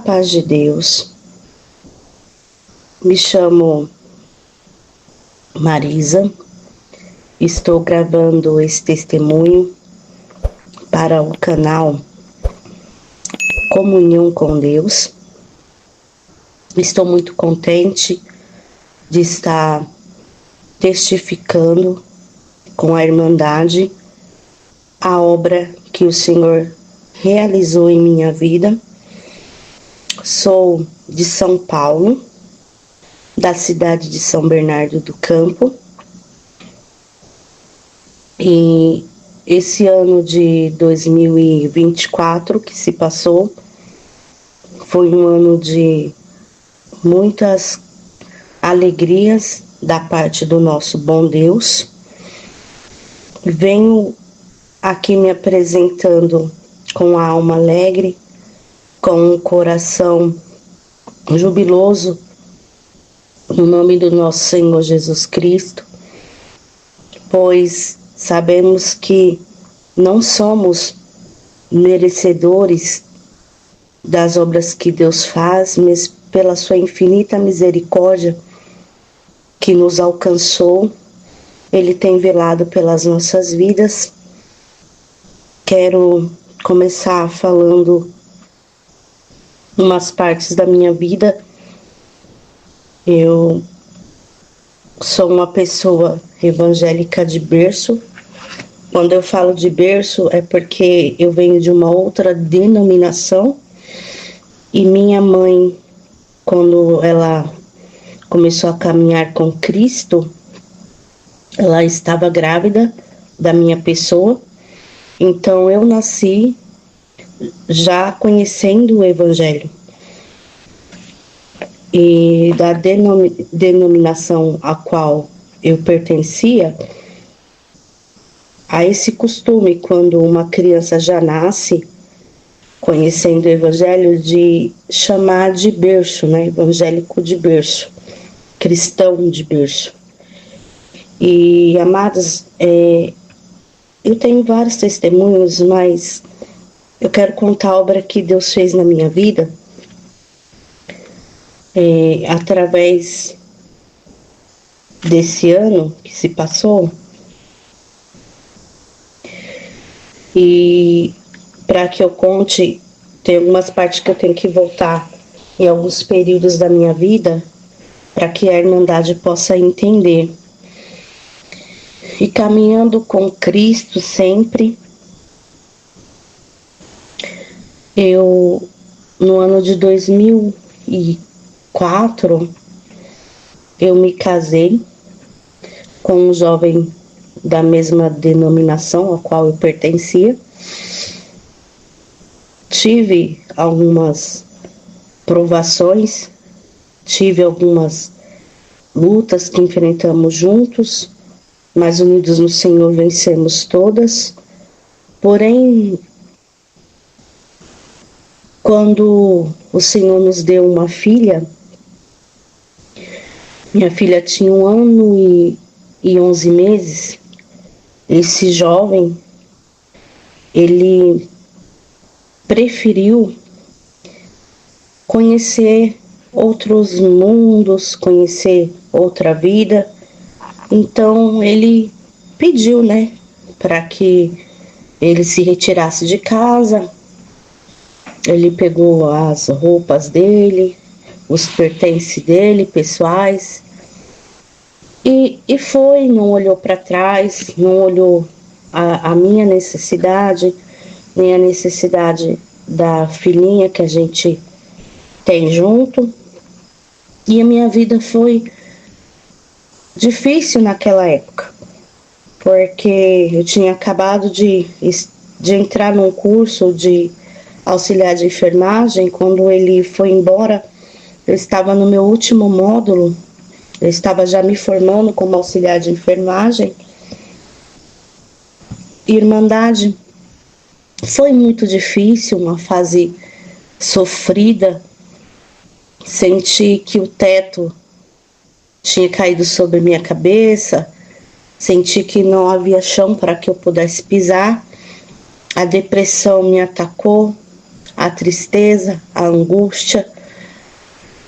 paz de Deus. Me chamo Marisa. Estou gravando esse testemunho para o canal Comunhão com Deus. Estou muito contente de estar testificando com a Irmandade a obra que o Senhor realizou em minha vida. Sou de São Paulo, da cidade de São Bernardo do Campo, e esse ano de 2024 que se passou foi um ano de muitas alegrias da parte do nosso bom Deus. Venho aqui me apresentando com a alma alegre, com o coração jubiloso, no nome do nosso Senhor Jesus Cristo, pois sabemos que não somos merecedores das obras que Deus faz, mas pela sua infinita misericórdia que nos alcançou, Ele tem velado pelas nossas vidas. Quero começar falando umas partes da minha vida. Eu sou uma pessoa evangélica de berço. Quando eu falo de berço é porque eu venho de uma outra denominação e minha mãe, quando ela começou a caminhar com Cristo, ela estava grávida da minha pessoa. Então eu nasci já conhecendo o Evangelho. E da denominação a qual eu pertencia, a esse costume, quando uma criança já nasce conhecendo o Evangelho, de chamar de berço, né? Evangélico de berço, cristão de berço. E, amados, eu tenho vários testemunhos, mas eu quero contar a obra que Deus fez na minha vida, através desse ano que se passou. E para que eu conte, tem algumas partes que eu tenho que voltar em alguns períodos da minha vida, para que a Irmandade possa entender. E caminhando com Cristo sempre, eu, no ano de 2004, eu me casei com um jovem da mesma denominação a qual eu pertencia. Tive algumas provações, tive algumas lutas que enfrentamos juntos, mas unidos no Senhor vencemos todas. Porém, quando o Senhor nos deu uma filha, minha filha tinha 1 ano e 11 meses, esse jovem, ele preferiu conhecer outros mundos, conhecer outra vida. Então ele pediu, né, para que ele se retirasse de casa. Ele pegou as roupas dele, os pertences dele, pessoais, e foi, não olhou para trás, não olhou a minha necessidade, nem a necessidade da filhinha que a gente tem junto. E a minha vida foi difícil naquela época, porque eu tinha acabado de entrar num curso de auxiliar de enfermagem. Quando ele foi embora, eu estava no meu último módulo, eu estava já me formando como auxiliar de enfermagem. Irmandade, foi muito difícil, uma fase sofrida. Senti que o teto tinha caído sobre minha cabeça, senti que não havia chão para que eu pudesse pisar. A depressão me atacou, a tristeza, a angústia,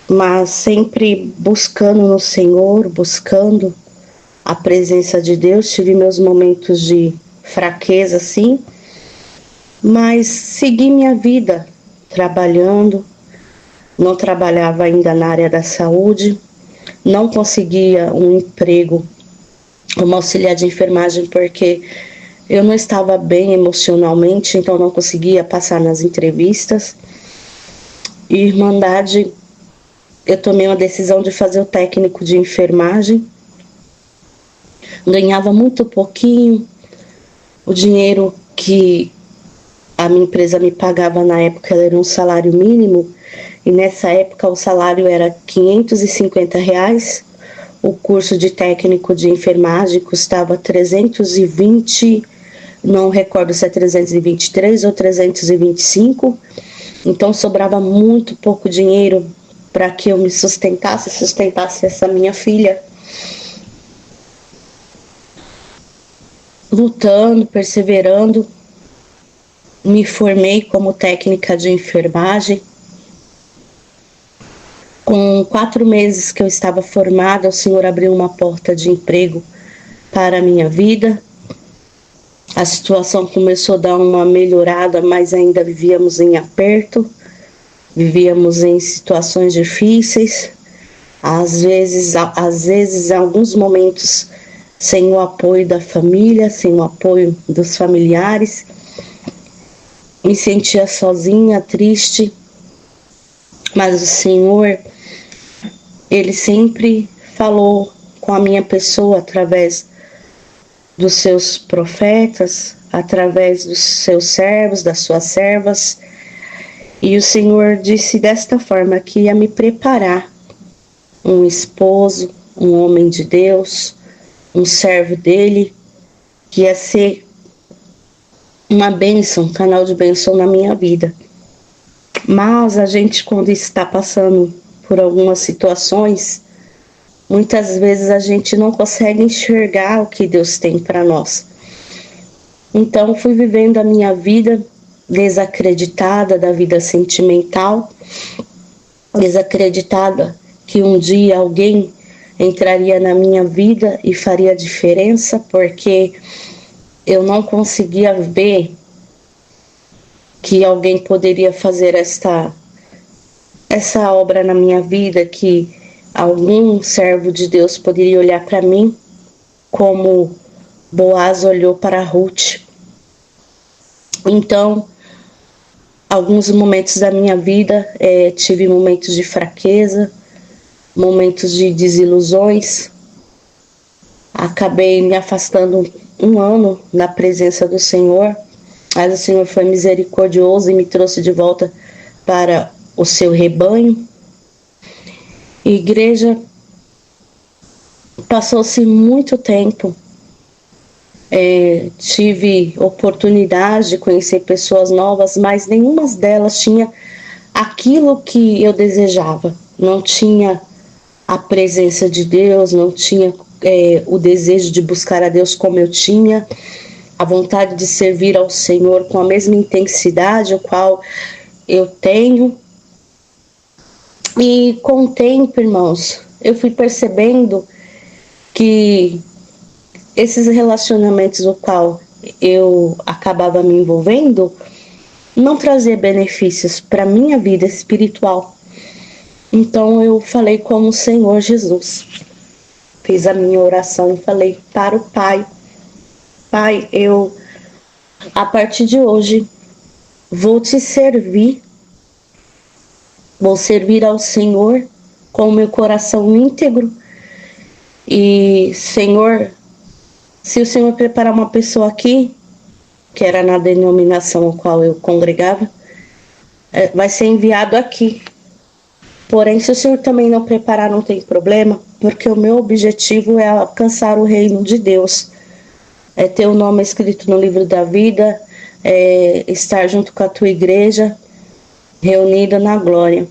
mas sempre buscando no Senhor, buscando a presença de Deus. Tive meus momentos de fraqueza, sim, mas segui minha vida trabalhando. Não trabalhava ainda na área da saúde, não conseguia um emprego como auxiliar de enfermagem porque eu não estava bem emocionalmente, então não conseguia passar nas entrevistas. E Irmandade, eu tomei uma decisão de fazer o técnico de enfermagem. Ganhava muito pouquinho, o dinheiro que a minha empresa me pagava na época era um salário mínimo, e nessa época o salário era R$ 550. O curso de técnico de enfermagem custava 320, não recordo se é 323 ou 325, então sobrava muito pouco dinheiro para que eu me sustentasse essa minha filha. Lutando, perseverando, me formei como técnica de enfermagem. Com 4 meses que eu estava formada, o Senhor abriu uma porta de emprego para a minha vida. A situação começou a dar uma melhorada, mas ainda vivíamos em aperto, vivíamos em situações difíceis, às vezes, em alguns momentos, sem o apoio da família, sem o apoio dos familiares. Me sentia sozinha, triste, mas o Senhor, Ele sempre falou com a minha pessoa através dos seus profetas, através dos seus servos, das suas servas. E o Senhor disse desta forma que ia me preparar um esposo, um homem de Deus, um servo dele, que ia ser uma bênção, um canal de bênção na minha vida. Mas a gente, quando está passando por algumas situações, muitas vezes a gente não consegue enxergar o que Deus tem para nós. Então, fui vivendo a minha vida desacreditada da vida sentimental, desacreditada que um dia alguém entraria na minha vida e faria diferença, porque eu não conseguia ver que alguém poderia fazer essa obra na minha vida, que algum servo de Deus poderia olhar para mim como Boaz olhou para Ruth. Então, alguns momentos da minha vida, tive momentos de fraqueza, momentos de desilusões. Acabei me afastando 1 ano da presença do Senhor, mas o Senhor foi misericordioso e me trouxe de volta para o seu rebanho. Igreja, passou-se muito tempo, tive oportunidade de conhecer pessoas novas, mas nenhuma delas tinha aquilo que eu desejava. Não tinha a presença de Deus, não tinha o desejo de buscar a Deus como eu tinha, a vontade de servir ao Senhor com a mesma intensidade, o qual eu tenho. E com o tempo, irmãos, eu fui percebendo que esses relacionamentos no qual eu acabava me envolvendo não trazia benefícios para minha vida espiritual. Então eu falei com o Senhor Jesus, fiz a minha oração e falei para o Pai: Pai, eu a partir de hoje vou te servir, vou servir ao Senhor com o meu coração íntegro. E Senhor, se o Senhor preparar uma pessoa aqui, que era na denominação a qual eu congregava, vai ser enviado aqui. Porém, se o Senhor também não preparar, não tem problema, porque o meu objetivo é alcançar o reino de Deus, é ter o nome escrito no livro da vida, é estar junto com a tua igreja, reunida na glória.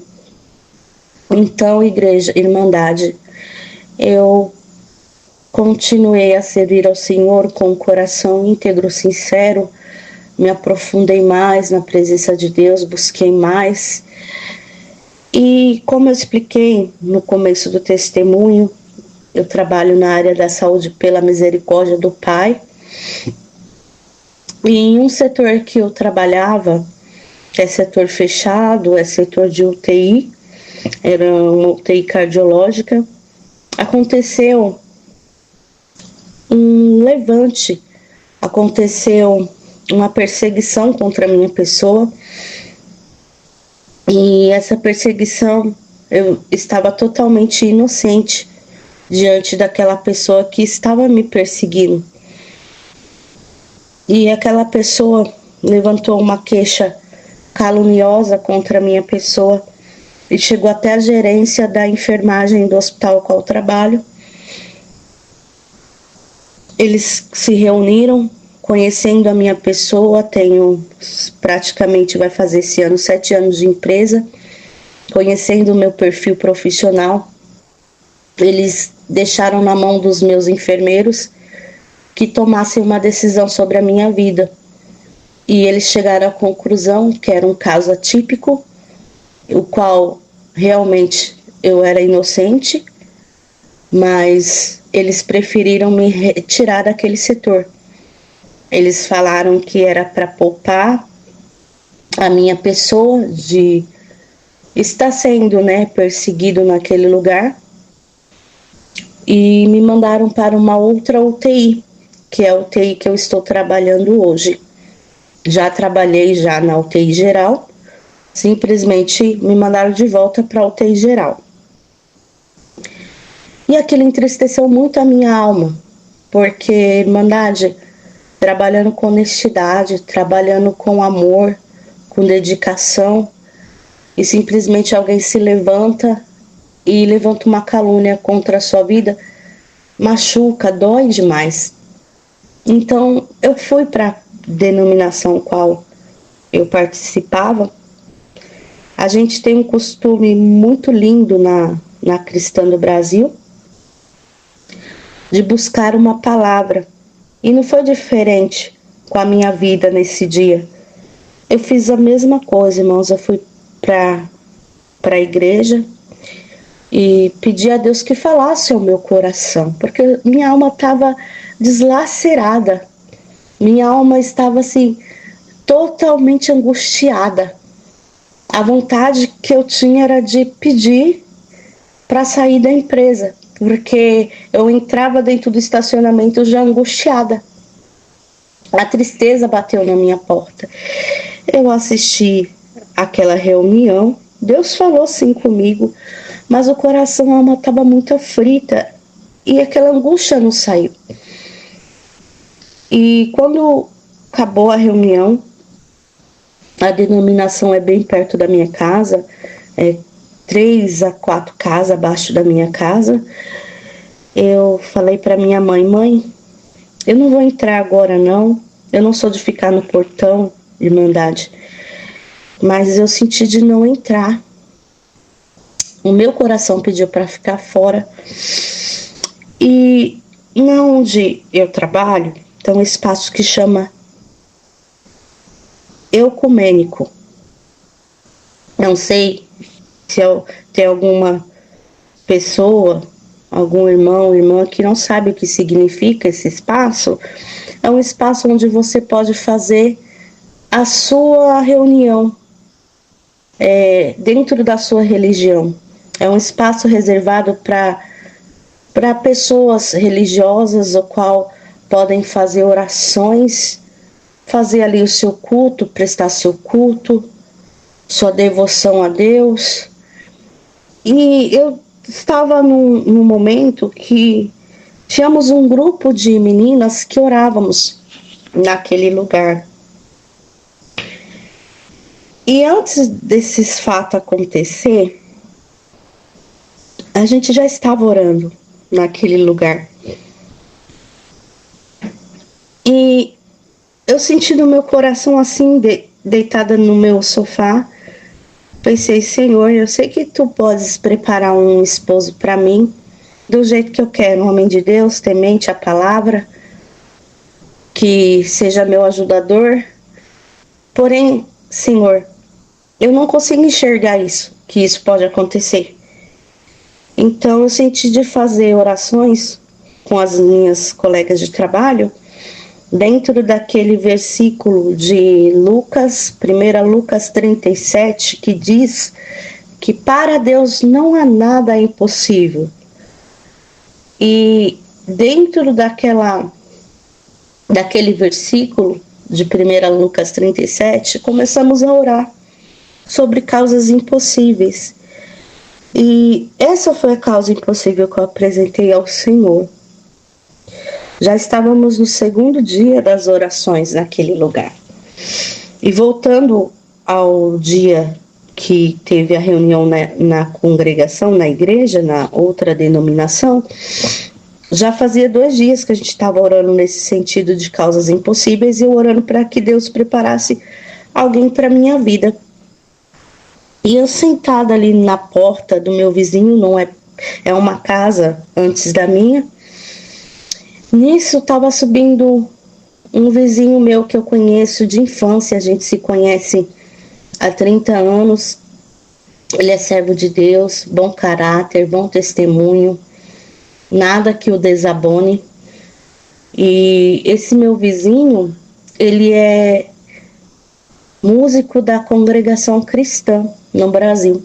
Então, igreja, Irmandade, eu continuei a servir ao Senhor com o coração íntegro, sincero, me aprofundei mais na presença de Deus, busquei mais. E como eu expliquei no começo do testemunho, eu trabalho na área da saúde pela misericórdia do Pai. E em um setor que eu trabalhava, é setor fechado, é setor de UTI, era uma UTI cardiológica, aconteceu um levante, aconteceu uma perseguição contra a minha pessoa. E essa perseguição, eu estava totalmente inocente diante daquela pessoa que estava me perseguindo. E aquela pessoa levantou uma queixa caluniosa contra a minha pessoa e chegou até a gerência da enfermagem do hospital ao qual eu trabalho. Eles se reuniram, conhecendo a minha pessoa, tenho praticamente, vai fazer esse ano, 7 anos de empresa, conhecendo o meu perfil profissional. Eles deixaram na mão dos meus enfermeiros que tomassem uma decisão sobre a minha vida. E eles chegaram à conclusão que era um caso atípico, o qual realmente eu era inocente, mas eles preferiram me retirar daquele setor. Eles falaram que era para poupar a minha pessoa de estar sendo, perseguido naquele lugar, e me mandaram para uma outra UTI, que é a UTI que eu estou trabalhando hoje. Já trabalhei já na UTI geral, simplesmente me mandaram de volta para a UTI geral. E aquilo entristeceu muito a minha alma, porque, Irmandade, trabalhando com honestidade, trabalhando com amor, com dedicação, e simplesmente alguém se levanta e levanta uma calúnia contra a sua vida, machuca, dói demais. Então, eu fui para a denominação qual eu participava. A gente tem um costume muito lindo na Cristã do Brasil, de buscar uma palavra. E não foi diferente com a minha vida nesse dia. Eu fiz a mesma coisa, irmãos. Eu fui para a igreja e pedi a Deus que falasse ao meu coração, porque minha alma estava deslacerada. Minha alma estava assim, totalmente angustiada. A vontade que eu tinha era de pedir para sair da empresa, porque eu entrava dentro do estacionamento já angustiada. A tristeza bateu na minha porta. Eu assisti aquela reunião, Deus falou sim comigo, mas o coração, a alma estava muito aflita e aquela angústia não saiu. E quando acabou a reunião, a denominação é bem perto da minha casa, 3 a 4 casas abaixo da minha casa. Eu falei para minha mãe: mãe, eu não vou entrar agora não, eu não sou de ficar no portão, Irmandade, mas eu senti de não entrar. O meu coração pediu para ficar fora. E onde eu trabalho, tem um espaço que chama ecumênico. Não sei se tem alguma pessoa, algum irmão, irmã que não sabe o que significa esse espaço. É um espaço onde você pode fazer a sua reunião dentro da sua religião. É um espaço reservado para pessoas religiosas, o qual podem fazer orações, fazer ali o seu culto, prestar seu culto, sua devoção a Deus. E eu estava num momento que tínhamos um grupo de meninas que orávamos naquele lugar. E antes desses fatos acontecer, a gente já estava orando naquele lugar. E eu senti no meu coração assim, deitada no meu sofá, pensei: Senhor, eu sei que tu podes preparar um esposo para mim do jeito que eu quero, um homem de Deus, temente a palavra, que seja meu ajudador, Porém, Senhor, eu não consigo enxergar isso, que isso pode acontecer. Então eu senti de fazer orações com as minhas colegas de trabalho, dentro daquele versículo de Lucas, 1 Lucas 37, que diz que para Deus não há nada impossível. E dentro daquele versículo de 1 Lucas 37, começamos a orar sobre causas impossíveis. E essa foi a causa impossível que eu apresentei ao Senhor. Já estávamos no segundo dia das orações naquele lugar. E voltando ao dia que teve a reunião na congregação, na igreja, na outra denominação, já fazia 2 dias que a gente estava orando nesse sentido de causas impossíveis e eu orando para que Deus preparasse alguém para a minha vida. E eu sentada ali na porta do meu vizinho, não é uma casa antes da minha. Nisso estava subindo um vizinho meu que eu conheço de infância, a gente se conhece há 30 anos. Ele é servo de Deus, bom caráter, bom testemunho, nada que o desabone. E esse meu vizinho, ele é músico da congregação cristã no Brasil.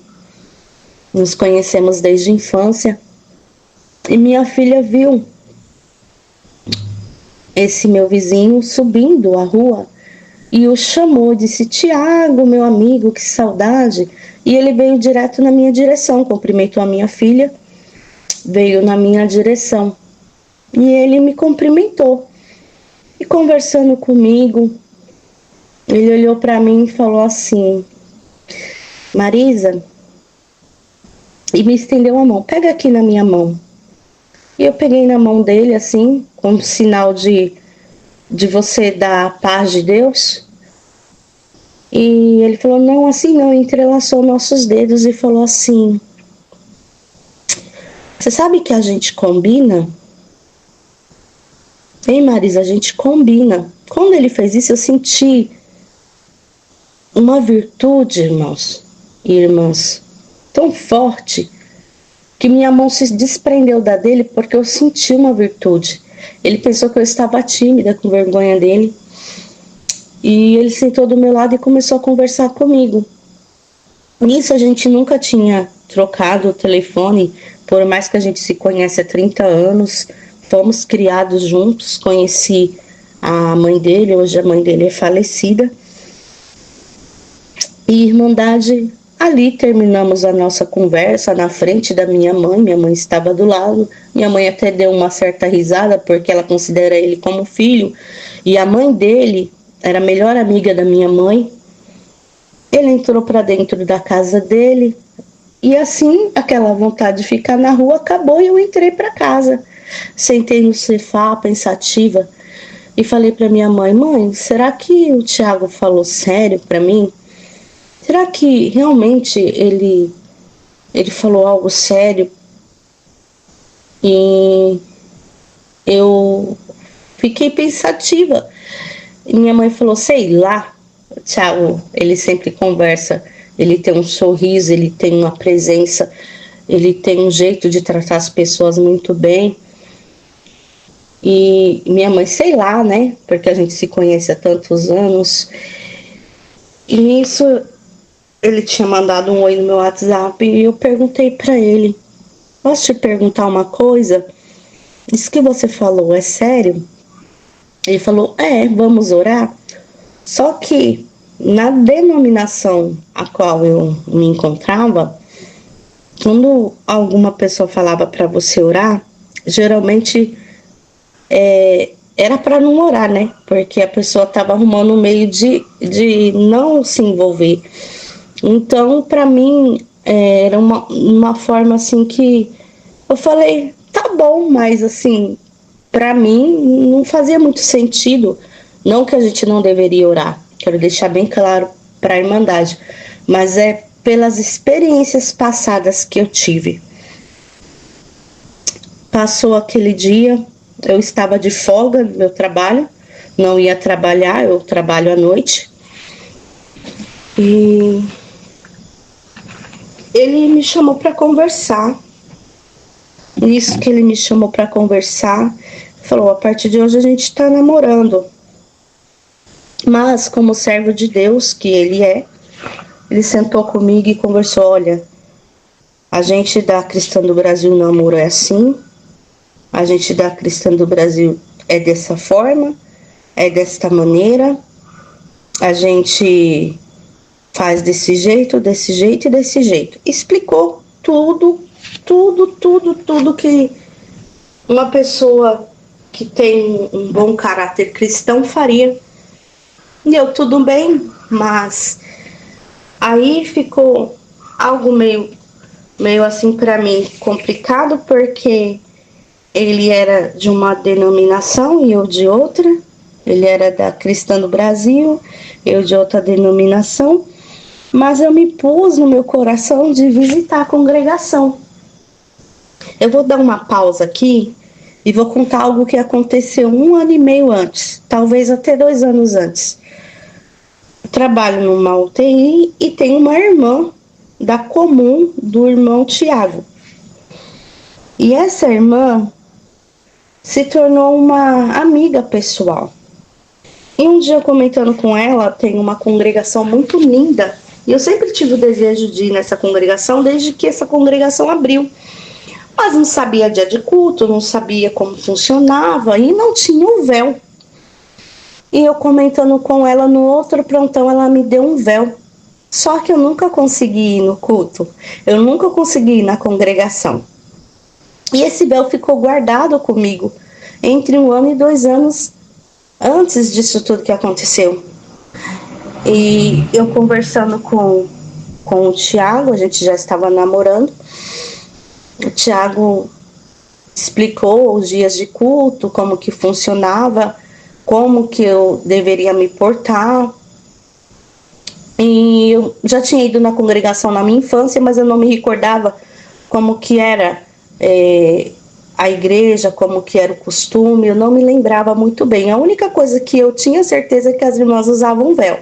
Nos conhecemos desde a infância. E minha filha viu esse meu vizinho subindo a rua e o chamou, disse: Tiago, meu amigo, que saudade. E ele veio direto na minha direção, cumprimentou a minha filha, veio na minha direção. E ele me cumprimentou. E conversando comigo, ele olhou para mim e falou assim: Marisa, e me estendeu a mão, pega aqui na minha mão. E eu peguei na mão dele assim, como sinal de você dar a paz de Deus. E ele falou: não, assim não, entrelaçou nossos dedos e falou assim: você sabe que a gente combina? Ei, Marisa, a gente combina. Quando ele fez isso, eu senti uma virtude, irmãos e irmãs, tão forte, que minha mão se desprendeu da dele porque eu senti uma virtude. Ele pensou que eu estava tímida, com vergonha dele. E ele sentou do meu lado e começou a conversar comigo. Nisso a gente nunca tinha trocado o telefone, por mais que a gente se conhece há 30 anos. Fomos criados juntos, conheci a mãe dele, hoje a mãe dele é falecida. E Irmandade, ali terminamos a nossa conversa na frente da minha mãe estava do lado. Minha mãe até deu uma certa risada, porque ela considera ele como filho. E a mãe dele era a melhor amiga da minha mãe. Ele entrou para dentro da casa dele. E assim, aquela vontade de ficar na rua acabou e eu entrei para casa. Sentei no sofá, pensativa, e falei para minha mãe: mãe, será que o Tiago falou sério para mim? Será que realmente ele falou algo sério? E eu fiquei pensativa. E minha mãe falou: sei lá, o Tiago, ele sempre conversa, ele tem um sorriso, ele tem uma presença, ele tem um jeito de tratar as pessoas muito bem. E minha mãe, sei lá, né? Porque a gente se conhece há tantos anos. E nisso, ele tinha mandado um oi no meu WhatsApp e eu perguntei para ele: posso te perguntar uma coisa? Isso que você falou é sério? Ele falou: vamos orar? Só que na denominação a qual eu me encontrava, quando alguma pessoa falava para você orar, geralmente era para não orar, né? Porque a pessoa estava arrumando um meio de não se envolver. Então, para mim, era uma forma assim que eu falei: tá bom, mas assim, para mim não fazia muito sentido. Não que a gente não deveria orar, quero deixar bem claro para a Irmandade, mas é pelas experiências passadas que eu tive. Passou aquele dia, eu estava de folga no meu trabalho, não ia trabalhar, eu trabalho à noite. E ele me chamou para conversar. Isso que ele me chamou para conversar, falou: a partir de hoje a gente está namorando. Mas, como servo de Deus que ele é, ele sentou comigo e conversou: olha, a gente da Cristã do Brasil, o namoro é assim, a gente da Cristã do Brasil é dessa forma, é desta maneira, a gente faz desse jeito e desse jeito. Explicou tudo que uma pessoa que tem um bom caráter cristão faria. E eu, tudo bem, mas aí ficou algo meio assim para mim complicado, porque ele era de uma denominação e eu de outra. Ele era da Cristã do Brasil, eu de outra denominação. Mas eu me pus no meu coração de visitar a congregação. Eu vou dar uma pausa aqui e vou contar algo que aconteceu 1 ano e meio antes, talvez até 2 anos antes. Eu trabalho numa UTI e tenho uma irmã da comum do irmão Tiago. E essa irmã se tornou uma amiga pessoal. E um dia, comentando com ela, tem uma congregação muito linda. E eu sempre tive o desejo de ir nessa congregação desde que essa congregação abriu. Mas não sabia dia de culto, não sabia como funcionava e não tinha um véu. E eu comentando com ela no outro plantão, ela me deu um véu. Só que eu nunca consegui ir no culto, eu nunca consegui ir na congregação. E esse véu ficou guardado comigo entre 1 ano e 2 anos antes disso tudo que aconteceu. E eu conversando com o Tiago, a gente já estava namorando. O Tiago explicou os dias de culto, como que funcionava, como que eu deveria me portar. E eu já tinha ido na congregação na minha infância, mas eu não me recordava como que era a igreja, como que era o costume, eu não me lembrava muito bem. A única coisa que eu tinha certeza é que as irmãs usavam véu.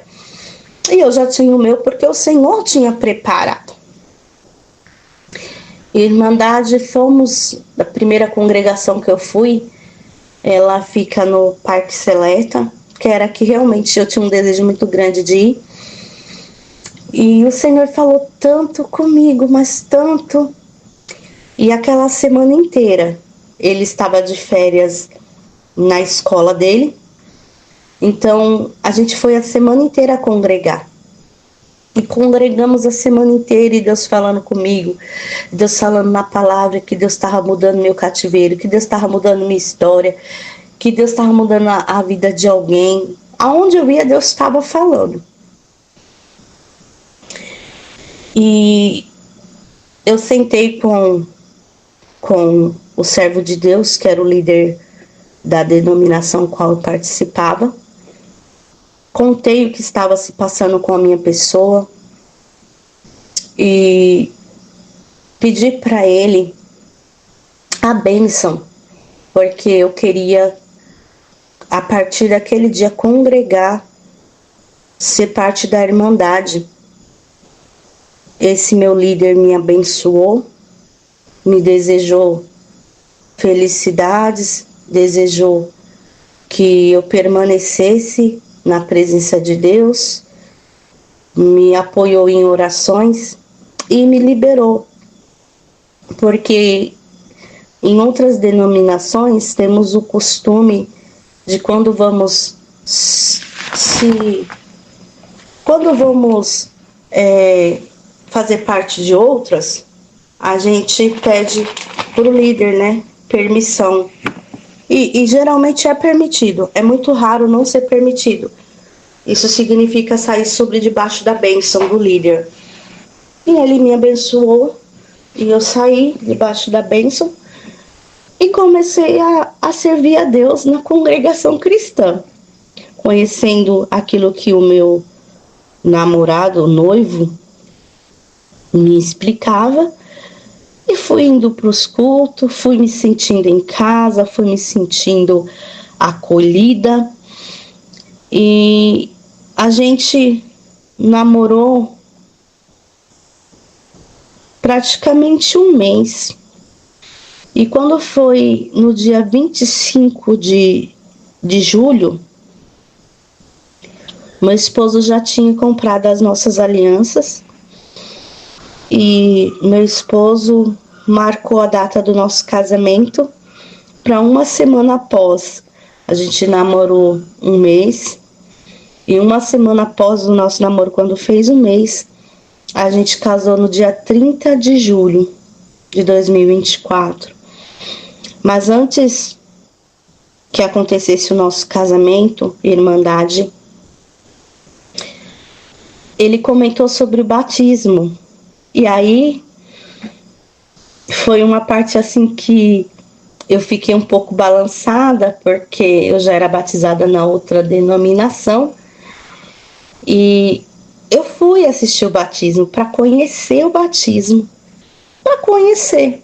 E eu já tinha o meu porque o Senhor tinha preparado. Irmandade, fomos, da primeira congregação que eu fui, ela fica no Parque Seleta, que era que realmente eu tinha um desejo muito grande de ir. E o Senhor falou tanto comigo, mas tanto. E aquela semana inteira, ele estava de férias na escola dele. Então, a gente foi a semana inteira congregar. E congregamos a semana inteira, e Deus falando comigo, Deus falando na palavra, que Deus estava mudando meu cativeiro, que Deus estava mudando minha história, que Deus estava mudando a vida de alguém. Aonde eu ia, Deus estava falando. E eu sentei com o servo de Deus, que era o líder da denominação qual eu participava. Contei o que estava se passando com a minha pessoa e pedi para ele a bênção, porque eu queria, a partir daquele dia, congregar, ser parte da Irmandade. Esse meu líder me abençoou, me desejou felicidades, desejou que eu permanecesse na presença de Deus, me apoiou em orações e me liberou. Porque em outras denominações temos o costume de quando vamos fazer parte de outras, a gente pede para o líder, né, permissão. E geralmente é permitido, é muito raro não ser permitido. Isso significa sair sobre debaixo da bênção do líder. E ele me abençoou, e eu saí debaixo da bênção e comecei a servir a Deus na congregação cristã, conhecendo aquilo que o meu namorado, o noivo, me explicava. E fui indo para os cultos, fui me sentindo em casa, fui me sentindo acolhida. E a gente namorou praticamente um mês. E quando foi no dia 25 de julho, meu esposo já tinha comprado as nossas alianças e meu esposo marcou a data do nosso casamento para uma semana após. A gente namorou um mês e uma semana após o nosso namoro, quando fez um mês, a gente casou no dia 30 de julho de 2024. Mas antes que acontecesse o nosso casamento, irmandade, ele comentou sobre o batismo. E aí foi uma parte assim que eu fiquei um pouco balançada, porque eu já era batizada na outra denominação. E eu fui assistir o batismo para conhecer o batismo, para conhecer.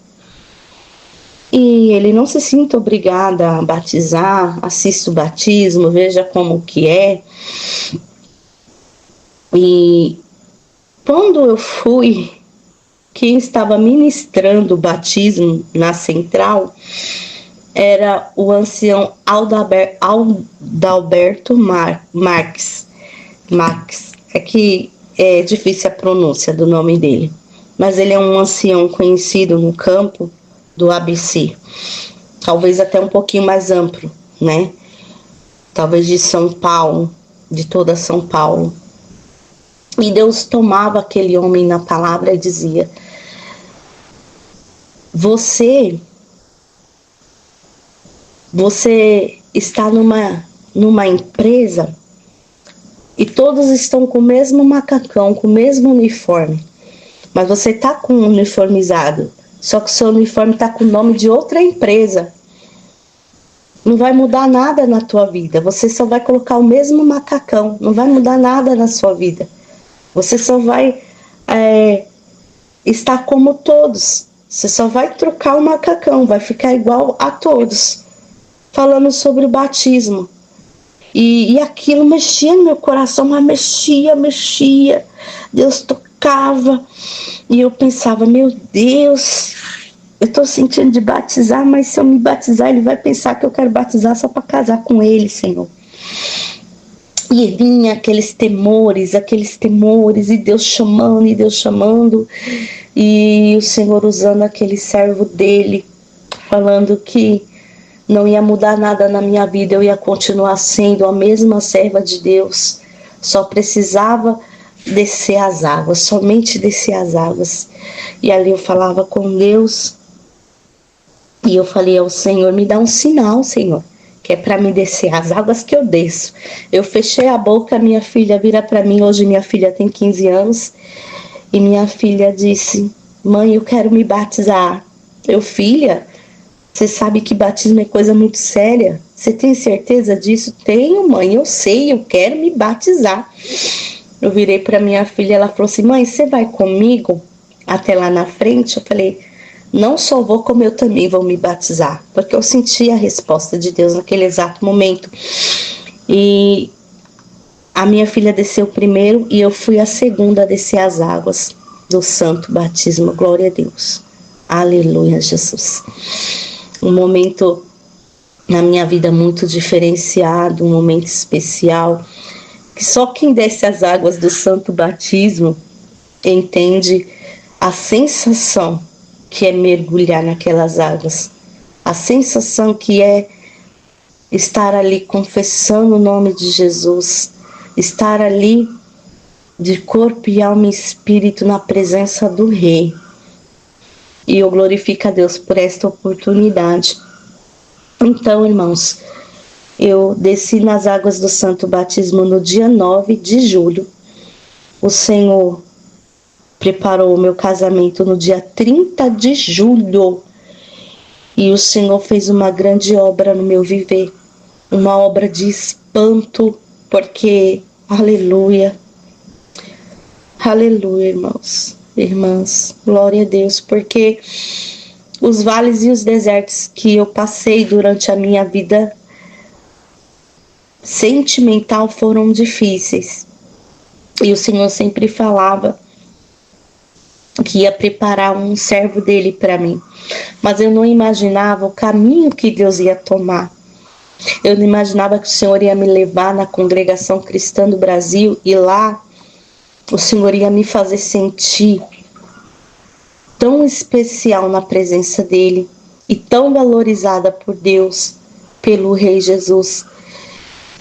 E ele: não se sinta obrigada a batizar, assista o batismo, veja como que é. E quando eu fui, quem estava ministrando o batismo na central era o ancião Adalberto Marques. É que é difícil a pronúncia do nome dele, mas ele é um ancião conhecido no campo do ABC, talvez até um pouquinho mais amplo, né? Talvez de São Paulo, de toda São Paulo. E Deus tomava aquele homem na palavra e dizia: você está numa empresa e todos estão com o mesmo macacão, com o mesmo uniforme, mas você está com um uniformizado, só que o seu uniforme está com o nome de outra empresa. Não vai mudar nada na tua vida, você só vai colocar o mesmo macacão, não vai mudar nada na sua vida. Você só vai estar como todos, você só vai trocar o macacão, vai ficar igual a todos. Falando sobre o batismo. E aquilo mexia no meu coração, mas mexia. Deus tocava. E eu pensava: meu Deus, eu estou sentindo de batizar, mas se eu me batizar, ele vai pensar que eu quero batizar só para casar com ele, Senhor. E vinha aqueles temores, e Deus chamando, e o Senhor usando aquele servo dele, falando que não ia mudar nada na minha vida, eu ia continuar sendo a mesma serva de Deus, só precisava descer as águas, somente descer as águas. E ali eu falava com Deus, e eu falei ao Senhor: me dá um sinal, Senhor, que é para me descer as águas, que eu desço. Eu fechei a boca, minha filha vira para mim, hoje minha filha tem 15 anos, e minha filha disse: mãe, eu quero me batizar. Eu: filha, você sabe que batismo é coisa muito séria? Você tem certeza disso? Tenho, mãe, eu sei, eu quero me batizar. Eu virei para minha filha, ela falou assim: mãe, você vai comigo até lá na frente? Eu falei: não só vou, como eu também vou me batizar, porque eu senti a resposta de Deus naquele exato momento. E a minha filha desceu primeiro e eu fui a segunda a descer as águas do santo batismo. Glória a Deus. Aleluia, Jesus. Um momento na minha vida muito diferenciado, um momento especial, que só quem desce as águas do santo batismo entende a sensação que é mergulhar naquelas águas, a sensação que é estar ali confessando o nome de Jesus, estar ali de corpo e alma e espírito na presença do Rei. E eu glorifico a Deus por esta oportunidade. Então, irmãos, eu desci nas águas do santo batismo no dia 9 de julho. O Senhor preparou o meu casamento no dia 30 de julho. E o Senhor fez uma grande obra no meu viver. Uma obra de espanto, porque, aleluia, irmãos, irmãs, glória a Deus, porque os vales e os desertos que eu passei durante a minha vida sentimental foram difíceis. E o Senhor sempre falava que ia preparar um servo dele para mim. Mas eu não imaginava o caminho que Deus ia tomar. Eu não imaginava que o Senhor ia me levar na congregação cristã do Brasil e lá o Senhor ia me fazer sentir tão especial na presença dele e tão valorizada por Deus, pelo Rei Jesus.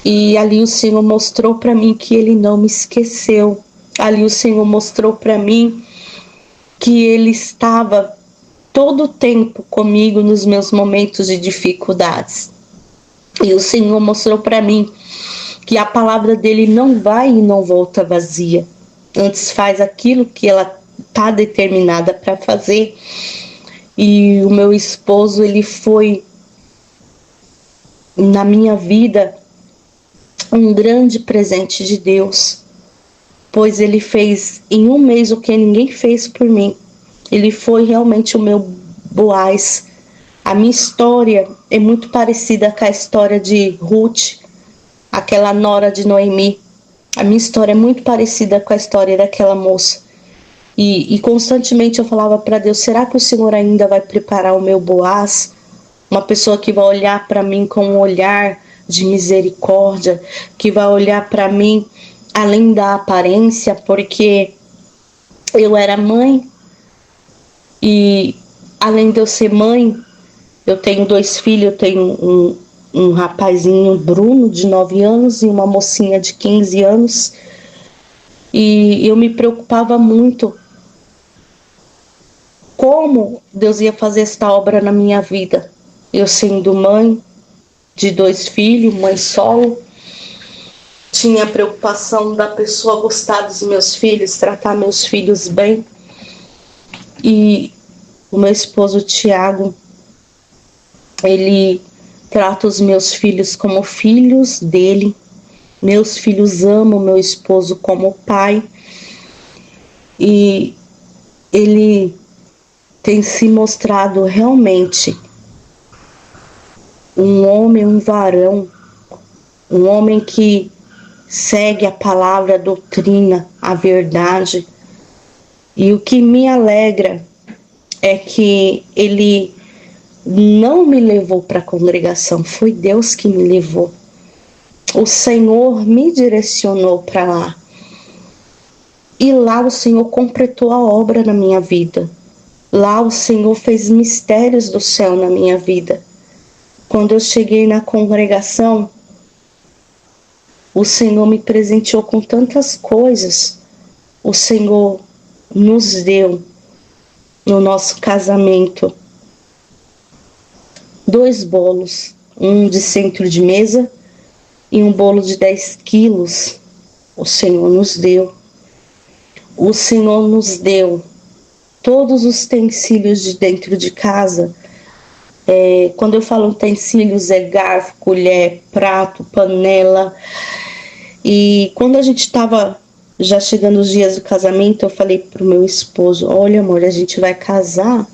E ali o Senhor mostrou para mim que ele não me esqueceu. Ali o Senhor mostrou para mim que ele estava todo o tempo comigo nos meus momentos de dificuldades. E o Senhor mostrou para mim que a palavra dele não vai e não volta vazia. Antes faz aquilo que ela está determinada para fazer. E o meu esposo, ele foi na minha vida um grande presente de Deus, pois ele fez em um mês o que ninguém fez por mim. Ele foi realmente o meu Boaz. A minha história é muito parecida com a história de Ruth, aquela nora de Noemi. A minha história é muito parecida com a história daquela moça. E constantemente eu falava para Deus, será que o Senhor ainda vai preparar o meu Boaz? Uma pessoa que vai olhar para mim com um olhar de misericórdia, que vai olhar para mim além da aparência, porque eu era mãe e além de eu ser mãe, eu tenho 2 filhos, eu tenho um rapazinho, Bruno, de 9 anos, e uma mocinha de 15 anos. E eu me preocupava muito como Deus ia fazer esta obra na minha vida. Eu sendo mãe de 2 filhos, mãe solo, tinha a preocupação da pessoa gostar dos meus filhos, tratar meus filhos bem. E o meu esposo Tiago, ele trata os meus filhos como filhos dele. Meus filhos amam meu esposo como pai. E ele tem se mostrado realmente um homem, um varão, um homem que segue a palavra, a doutrina, a verdade. E o que me alegra é que ele não me levou para a congregação, foi Deus que me levou. O Senhor me direcionou para lá. E lá o Senhor completou a obra na minha vida. Lá o Senhor fez mistérios do céu na minha vida. Quando eu cheguei na congregação, o Senhor me presenteou com tantas coisas. O Senhor nos deu no nosso casamento 2 bolos, um de centro de mesa e um bolo de 10 quilos. O Senhor nos deu. O Senhor nos deu todos os utensílios de dentro de casa. Quando eu falo utensílios, é garfo, colher, prato, panela. E quando a gente estava já chegando os dias do casamento, eu falei pro meu esposo, olha amor, a gente vai casar,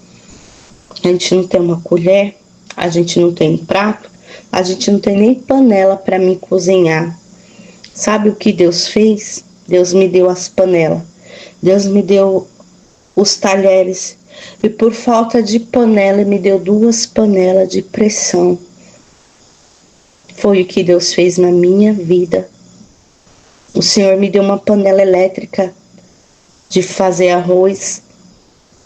a gente não tem uma colher, a gente não tem prato, a gente não tem nem panela para mim cozinhar. Sabe o que Deus fez? Deus me deu as panelas, Deus me deu os talheres, e por falta de panela me deu 2 panelas de pressão. Foi o que Deus fez na minha vida. O Senhor me deu uma panela elétrica de fazer arroz.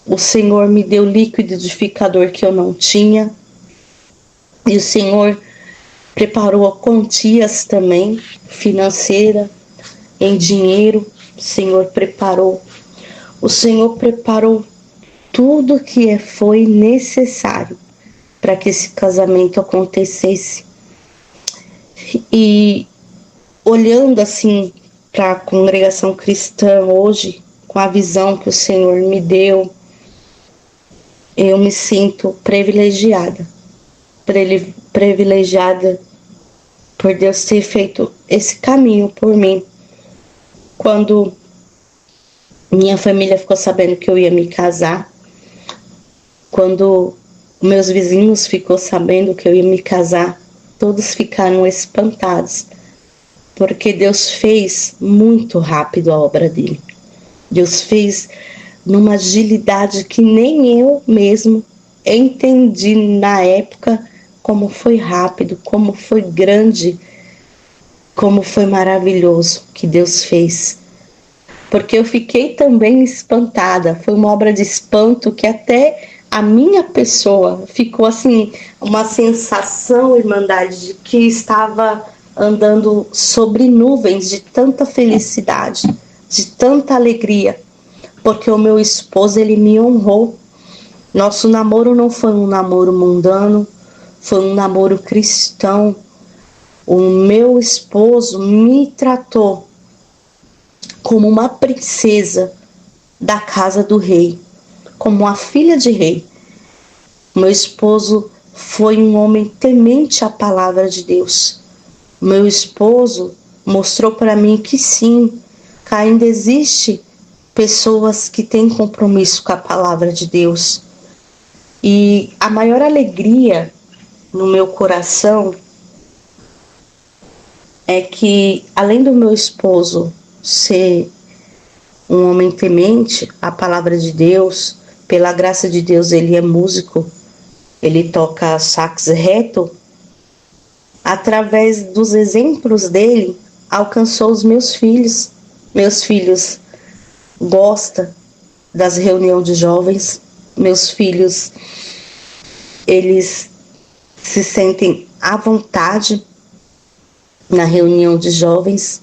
O Senhor me deu liquidificador que eu não tinha. E o Senhor preparou quantias também, financeira, em dinheiro. O Senhor preparou. O Senhor preparou tudo que foi necessário para que esse casamento acontecesse. E olhando assim para a congregação cristã hoje, com a visão que o Senhor me deu, eu me sinto privilegiada. Privilegiada por Deus ter feito esse caminho por mim. Quando minha família ficou sabendo que eu ia me casar, quando meus vizinhos ficou sabendo que eu ia me casar, todos ficaram espantados, porque Deus fez muito rápido a obra dele. Deus fez numa agilidade que nem eu mesmo entendi na época como foi rápido, como foi grande, como foi maravilhoso que Deus fez. Porque eu fiquei também espantada, foi uma obra de espanto que até a minha pessoa ficou assim, uma sensação, irmandade, de que estava andando sobre nuvens de tanta felicidade, de tanta alegria, porque o meu esposo, ele me honrou. Nosso namoro não foi um namoro mundano, foi um namoro cristão. O meu esposo me tratou como uma princesa da casa do rei, como uma filha de rei. Meu esposo foi um homem temente à palavra de Deus. Meu esposo mostrou para mim que sim, que ainda existe pessoas que têm compromisso com a palavra de Deus. E a maior alegria no meu coração é que, além do meu esposo ser um homem temente à palavra de Deus, pela graça de Deus ele é músico, ele toca sax reto, através dos exemplos dele, alcançou os meus filhos. Meus filhos gostam das reuniões de jovens, meus filhos, eles se sentem à vontade na reunião de jovens.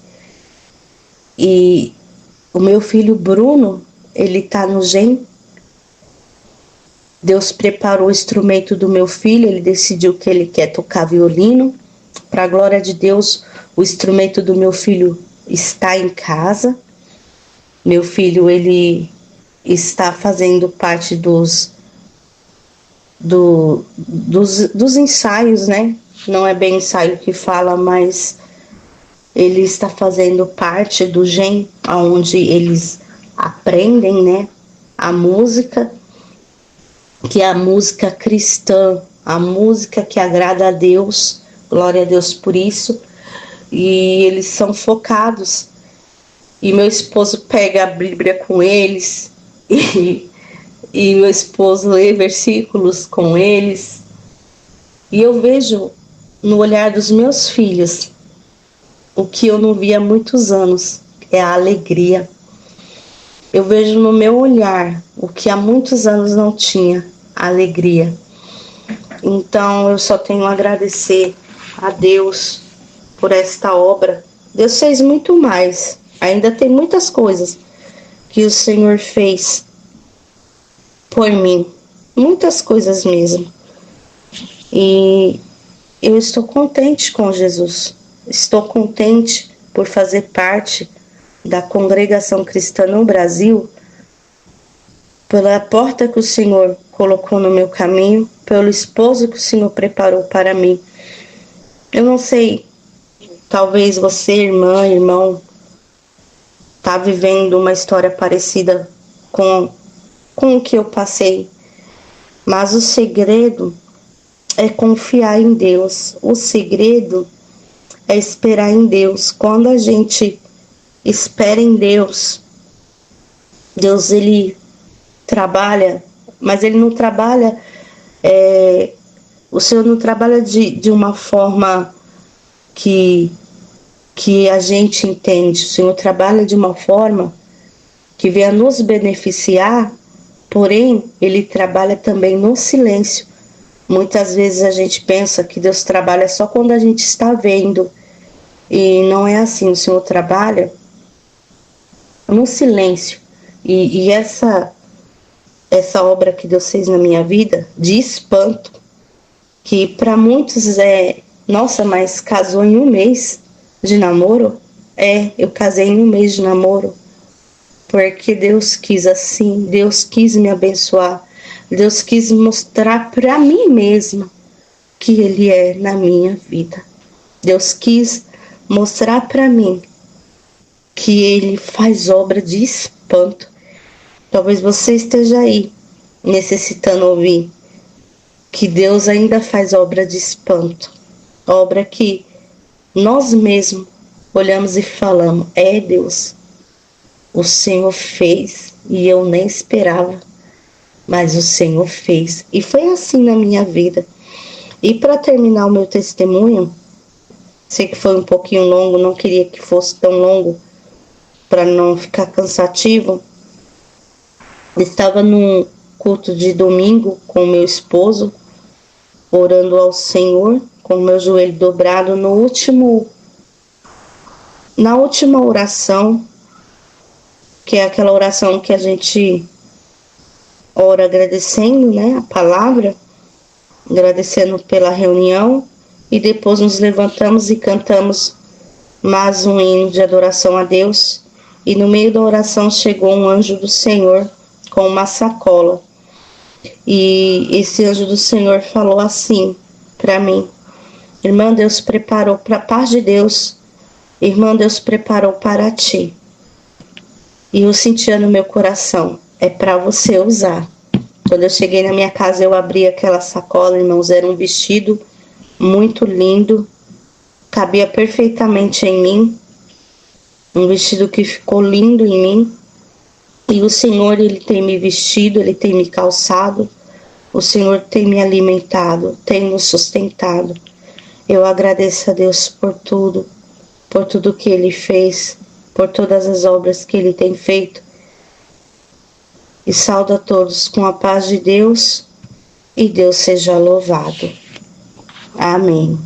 E o meu filho Bruno, ele tá no GEM. Deus preparou o instrumento do meu filho, ele decidiu que ele quer tocar violino. Para a glória de Deus, o instrumento do meu filho está em casa. Meu filho, ele está fazendo parte dos ensaios, né? Não é bem ensaio que fala, mas ele está fazendo parte do GEM, onde eles aprendem, né, a música, que é a música cristã, a música que agrada a Deus, glória a Deus por isso, e eles são focados. E meu esposo pega a Bíblia com eles, e meu esposo lê versículos com eles, e eu vejo no olhar dos meus filhos o que eu não via há muitos anos, é a alegria. Eu vejo no meu olhar o que há muitos anos não tinha, a alegria. Então eu só tenho a agradecer a Deus por esta obra. Deus fez muito mais, ainda tem muitas coisas que o Senhor fez por mim, muitas coisas mesmo. E eu estou contente com Jesus, estou contente por fazer parte da congregação cristã no Brasil, pela porta que o Senhor colocou no meu caminho, pelo esposo que o Senhor preparou para mim. Eu não sei, talvez você, irmã, irmão, está vivendo uma história parecida com o que eu passei, mas o segredo é confiar em Deus, o segredo é esperar em Deus. Quando a gente espera em Deus, Deus ele trabalha, mas ele não trabalha, o Senhor não trabalha de uma forma que a gente entende. O Senhor trabalha de uma forma que venha nos beneficiar, porém ele trabalha também no silêncio. Muitas vezes a gente pensa que Deus trabalha só quando a gente está vendo, e não é assim. O Senhor trabalha no silêncio, e essa obra que Deus fez na minha vida, de espanto, que para muitos nossa, mas casou em 1 mês de namoro? Eu casei em 1 mês de namoro, porque Deus quis assim, Deus quis me abençoar, Deus quis mostrar para mim mesma que Ele é na minha vida. Deus quis mostrar para mim que Ele faz obra de espanto. Talvez você esteja aí necessitando ouvir que Deus ainda faz obra de espanto, obra que nós mesmos, olhamos e falamos: é Deus, o Senhor fez e eu nem esperava, mas o Senhor fez. E foi assim na minha vida. E para terminar o meu testemunho, sei que foi um pouquinho longo, não queria que fosse tão longo para não ficar cansativo. Estava num culto de domingo com meu esposo, orando ao Senhor, com meu joelho dobrado na última oração, que é aquela oração que a gente ora agradecendo, né, a palavra, agradecendo pela reunião, e depois nos levantamos e cantamos mais um hino de adoração a Deus. E no meio da oração chegou um anjo do Senhor com uma sacola. E esse anjo do Senhor falou assim para mim: irmã, Deus preparou para a paz de Deus. Irmã, Deus preparou para ti. E eu sentia no meu coração: é para você usar. Quando eu cheguei na minha casa, eu abri aquela sacola, irmãos, era um vestido muito lindo, cabia perfeitamente em mim, um vestido que ficou lindo em mim. E o Senhor, Ele tem me vestido, Ele tem me calçado, o Senhor tem me alimentado, tem nos sustentado. Eu agradeço a Deus por tudo que Ele fez, por todas as obras que Ele tem feito. E saúdo a todos com a paz de Deus, e Deus seja louvado. Amém.